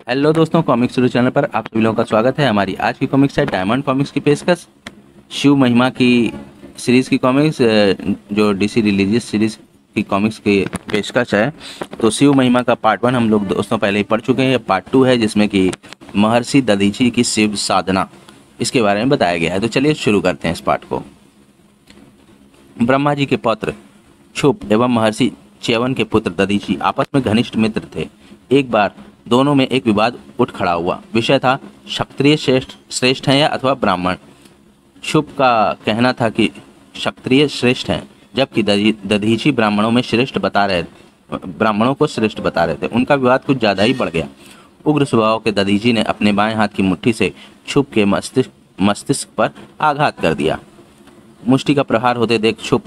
Hello दोस्तों, comics studio channel पर आप सभी लोगों का स्वागत है। हमारी आज की कॉमिक्स है डायमंड कॉमिक्स की पेशकश शिव महिमा की सीरीज़ की कॉमिक्स, जो डीसी रिलीजियस सीरीज़ की कॉमिक्स की पेशकश है। तो शिव महिमा का पार्ट 1 हम लोग दोस्तों पहले ही पढ़ चुके हैं। पार्ट 2 है जिसमें कि महर्षि दधीची की शिव साधना, इसके बारे में बताया गया है। तो चलिए शुरू करते हैं इस पार्ट को। ब्रह्मा जी के पौत्र क्षुप एवं महर्षि च्यवन के पुत्र दधीची आपस में घनिष्ठ मित्र थे। एक बार दोनों में एक विवाद उठ खड़ा हुआ। विषय था क्षत्रिय श्रेष्ठ हैं या अथवा ब्राह्मण। क्षुप का कहना था कि क्षत्रिय श्रेष्ठ हैं, जबकि दधीची ब्राह्मणों को श्रेष्ठ बता रहे थे। उनका विवाद कुछ ज़्यादा ही बढ़ गया। उग्र स्वभाव के दधीची ने अपने बाएं हाथ की मुट्ठी से क्षुप के मस्तिष्क पर आघात कर दिया। मुष्टि का प्रहार होते देख क्षुप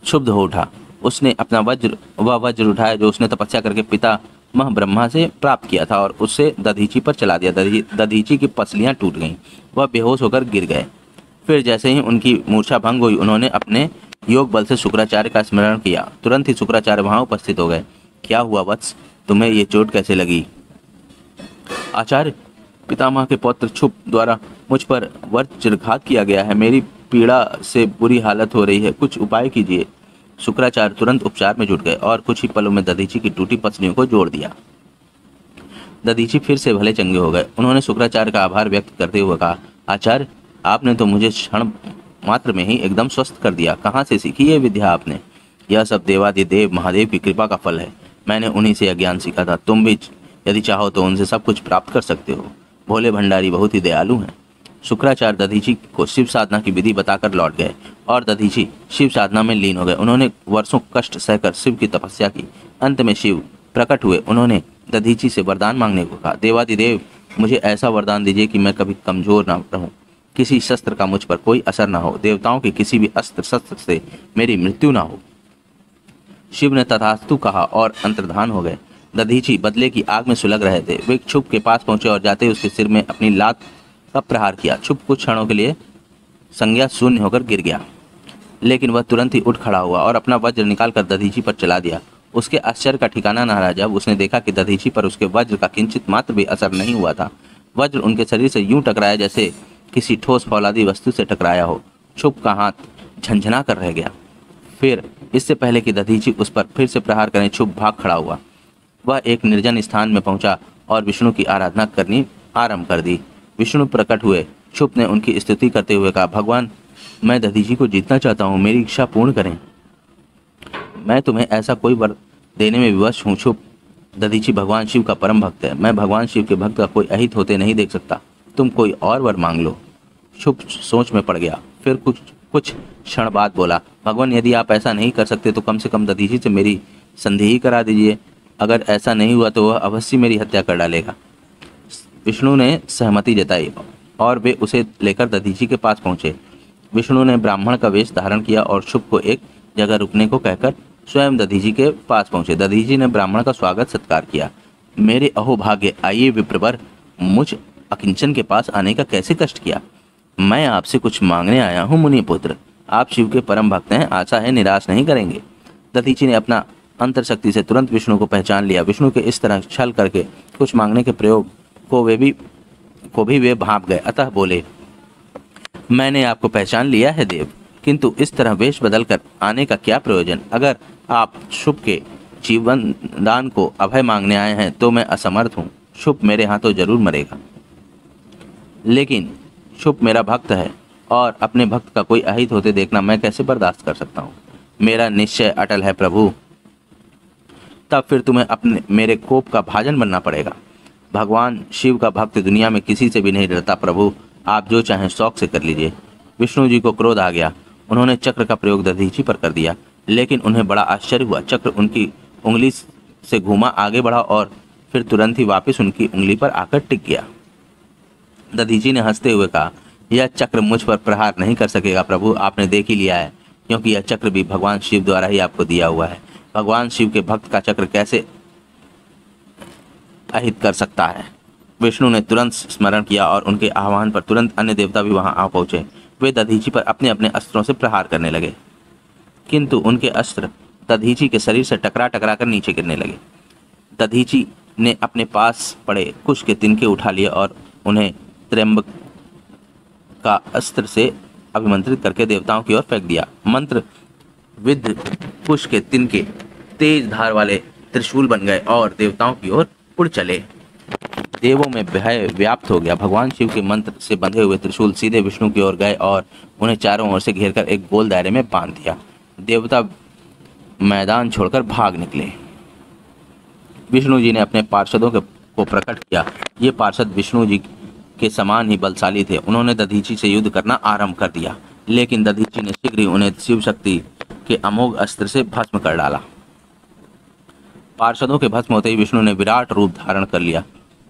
क्षुब्ध हो उठा। उसने अपना वज्र उठाया जो उसने तपस्या करके पिता मह ब्रह्मा से प्राप्त किया था और उससे दधीची पर चला दिया। दधीची की पसलियां टूट गईं, वह बेहोश होकर गिर गए। फिर जैसे ही उनकी मूर्छा भंग हुई, उन्होंने अपने योग बल से शुक्राचार्य का स्मरण किया। तुरंत ही शुक्राचार्य वहां उपस्थित हो गए। क्या हुआ वत्स, तुम्हें ये चोट कैसे लगी? आचार्य, पितामह के पौत्र क्षुप द्वारा मुझ पर वज्रघात किया गया है। मेरी पीड़ा से बुरी हालत हो रही है, कुछ उपाय कीजिए। शुक्राचार्य तुरंत उपचार में जुट गए और कुछ ही पलों में दधीची की टूटी पसलियों को जोड़ दिया। दधीची फिर से भले चंगे हो गए। उन्होंने शुक्राचार्य का आभार व्यक्त करते हुए कहा, आचार्य, आपने तो मुझे क्षण मात्र में ही एकदम स्वस्थ कर दिया। कहाँ से सीखी ये विद्या आपने? यह सब देवादिदेव महादेव की कृपा का फल है। मैंने उन्हीं से यह ज्ञान सीखा था। तुम भी यदि चाहो तो उनसे सब कुछ प्राप्त कर सकते हो। भोले भंडारी बहुत ही दयालु हैं। शुक्राचार्य दधीची को शिव साधना की विधि बताकर लौट गए और दधीची शिव साधना में लीन हो गए। उन्होंने वर्षों कष्ट सहकर शिव की तपस्या की। अंत में शिव प्रकट हुए। उन्होंने दधीची से वरदान मांगने को कहा। देवादिदेव, मुझे ऐसा वरदान दीजिए कि मैं कभी कमजोर ना रहूं, किसी शस्त्र का मुझ पर कोई असर ना हो, देवताओं के किसी भी अस्त्र शस्त्र से मेरी मृत्यु ना हो। शिव ने तथास्तु कहा और अंतर्धान हो गए। दधीची बदले की आग में सुलग रहे थे। वे क्षुप के पास पहुंचे और जाते ही उसके सिर में अपनी लात का प्रहार किया। क्षुप कुछ क्षणों के लिए संज्ञा शून्य होकर गिर गया, लेकिन वह तुरंत ही उठ खड़ा हुआ और अपना वज्र निकालकर दधीची पर चला दिया। उसके आश्चर्य का ठिकाना न रहा जब उसने देखा कि दधीची पर उसके वज्र का किंचित मात्र भी असर नहीं हुआ था। वज्र उनके शरीर से यूं टकराया जैसे किसी ठोस फौलादी वस्तु से टकराया हो। क्षुप का हाथ झंझना कर रह गया। फिर इससे पहले कि दधीची उस पर फिर से प्रहार करें, क्षुप भाग खड़ा हुआ। वह एक निर्जन स्थान में पहुंचा और विष्णु की आराधना करनी आरंभ कर दी। विष्णु प्रकट हुए। क्षुप ने उनकी स्तुति करते हुए कहा, भगवान, मैं दधीची को जीतना चाहता हूँ, मेरी इच्छा पूर्ण करें। मैं तुम्हें ऐसा कोई वर देने में विवश हूँ। क्षुप, दधीची भगवान शिव का परम भक्त है। मैं भगवान शिव के भक्त का कोई अहित होते नहीं देख सकता। तुम कोई और वर मांग लो। क्षुप सोच में पड़ गया। फिर कुछ क्षण बाद बोला, भगवान, यदि आप ऐसा नहीं कर सकते तो कम से कम दधीची से मेरी संधि ही करा दीजिए। अगर ऐसा नहीं हुआ तो वह अवश्य मेरी हत्या कर डालेगा। विष्णु ने सहमति जताई और वे उसे लेकर दधीची के पास पहुंचे। विष्णु ने ब्राह्मण का वेश धारण किया और क्षुप को एक जगह रुकने को कहकर स्वयं दधीची के पास पहुंचे। दधीची ने ब्राह्मण का स्वागत सत्कार किया। मेरे अहोभाग्य, आइए विप्रवर, मुझ अकिंचन के पास आने का कैसे कष्ट किया। मैं आपसे कुछ मांगने आया हूँ मुनि पुत्र। आप शिव के परम भक्त हैं, आशा है निराश नहीं करेंगे। दधीची ने अपना अंतर शक्ति से तुरंत विष्णु को पहचान लिया। विष्णु के इस तरह छल करके कुछ मांगने के प्रयोग को भी वे भांप गए, अतः बोले, मैंने आपको पहचान लिया है देव, किंतु इस तरह वेश बदल कर आने का क्या प्रयोजन? अगर आप शुभ के जीवन दान को अभय मांगने आए हैं तो मैं असमर्थ हूँ। शुभ मेरे हाथों जरूर मरेगा, लेकिन शुभ मेरा भक्त है और अपने भक्त का कोई अहित होते देखना मैं कैसे बर्दाश्त कर सकता हूँ। मेरा निश्चय अटल है प्रभु। तब फिर तुम्हें अपने मेरे कोप का भाजन बनना पड़ेगा। भगवान शिव का भक्त दुनिया में किसी से भी नहीं डरता। प्रभु, आप जो चाहें शौक से कर लीजिए। विष्णु जी को क्रोध आ गया। उन्होंने चक्र का प्रयोग दधीची पर कर दिया, लेकिन उन्हें बड़ा आश्चर्य हुआ। चक्र उनकी उंगली से घूमा, आगे बढ़ा और फिर तुरंत ही वापस उनकी उंगली पर आकर टिक गया। दधीची ने हंसते हुए कहा, यह चक्र मुझ पर प्रहार नहीं कर सकेगा प्रभु, आपने देख ही लिया है, क्योंकि यह चक्र भी भगवान शिव द्वारा ही आपको दिया हुआ है। भगवान शिव के भक्त का चक्र कैसे अहित कर सकता है? विष्णु ने तुरंत स्मरण किया और उनके आह्वान पर तुरंत अन्य देवता भी वहां आ पहुंचे। वे दधीची पर अपने अपने अस्त्रों से प्रहार करने लगे, किंतु उनके अस्त्र दधीची के शरीर से टकरा टकरा कर नीचे गिरने लगे। दधीची ने अपने पास पड़े कुश के तिनके उठा लिए और उन्हें त्र्यंबक का अस्त्र से अभिमंत्रित करके देवताओं की ओर फेंक दिया। मंत्र विद्ध कुश के तिनके तेज धार वाले त्रिशूल बन गए और देवताओं की ओर उड़ चले। देवों में भय व्याप्त हो गया। भगवान शिव के मंत्र से बंधे हुए त्रिशूल सीधे विष्णु की ओर गए और उन्हें चारों ओर से घेरकर एक गोल दायरे में बांध दिया। देवता मैदान छोड़कर भाग निकले। विष्णु जी ने अपने पार्षदों को प्रकट किया। ये पार्षद विष्णु जी के समान ही बलशाली थे। उन्होंने दधीची से युद्ध करना आरंभ कर दिया, लेकिन दधीची ने शीघ्र ही उन्हें शिव शक्ति के अमोघ अस्त्र से भस्म कर डाला। पार्षदों के भस्म होते ही विष्णु ने विराट रूप धारण कर लिया।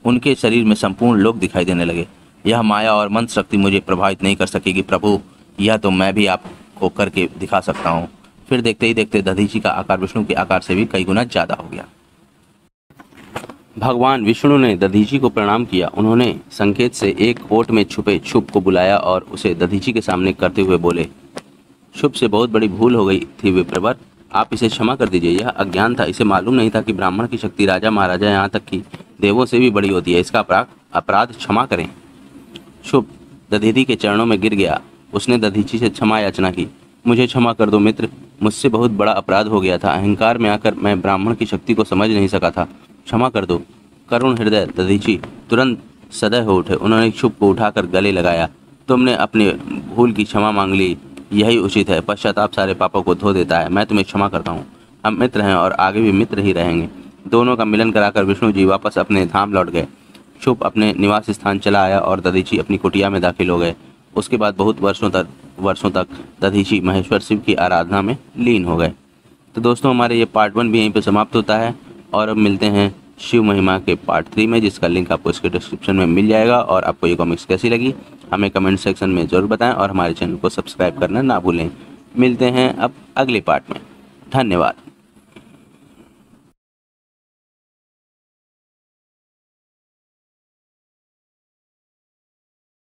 उनके शरीर में संपूर्ण लोक दिखाई देने लगे। यह माया और मंत्र शक्ति मुझे प्रभावित नहीं कर सकेगी प्रभु, यह तो मैं भी आपको करके दिखा सकता हूँ। फिर देखते ही देखते दधीची का आकार विष्णु के आकार से भी कई गुना ज्यादा हो गया। भगवान विष्णु ने दधीची को प्रणाम किया। उन्होंने संकेत से एक ओट में छुपे शुभ को बुलाया और उसे दधीची के सामने करते हुए बोले, शुभ से बहुत बड़ी भूल हो गई थी विप्रवर, आप इसे क्षमा कर दीजिए। यह अज्ञान था, इसे मालूम नहीं था कि ब्राह्मण की शक्ति राजा महाराजा यहाँ तक कि देवों से भी बड़ी होती है। इसका अपराध क्षमा करें। शुभ दधीची के चरणों में गिर गया। उसने दधीची से क्षमा याचना की। मुझे क्षमा कर दो मित्र, मुझसे बहुत बड़ा अपराध हो गया था। अहंकार में आकर मैं ब्राह्मण की शक्ति को समझ नहीं सका था, क्षमा कर दो। करुण हृदय दधीची तुरंत सदय हो उठे। उन्होंने शुभ को उठाकर गले लगाया। तुमने अपनी भूल की क्षमा मांग ली, यही उचित है। पश्चाताप सारे पापों को धो देता है। मैं तुम्हें क्षमा करता हूँ। हम मित्र हैं और आगे भी मित्र ही रहेंगे। दोनों का मिलन कराकर विष्णु जी वापस अपने धाम लौट गए। शुभ अपने निवास स्थान चला आया और दधीची अपनी कुटिया में दाखिल हो गए। उसके बाद बहुत वर्षों तक दधीची महेश्वर शिव की आराधना में लीन हो गए। तो दोस्तों, हमारे ये पार्ट 1 भी यहीं पे समाप्त होता है और अब मिलते हैं शिव महिमा के पार्ट 3 में, जिसका लिंक आपको इसके डिस्क्रिप्शन में मिल जाएगा। और आपको ये कॉमिक्स कैसी लगी हमें कमेंट सेक्शन में ज़रूर बताएं और हमारे चैनल को सब्सक्राइब करना ना भूलें। मिलते हैं अब अगले पार्ट में। धन्यवाद।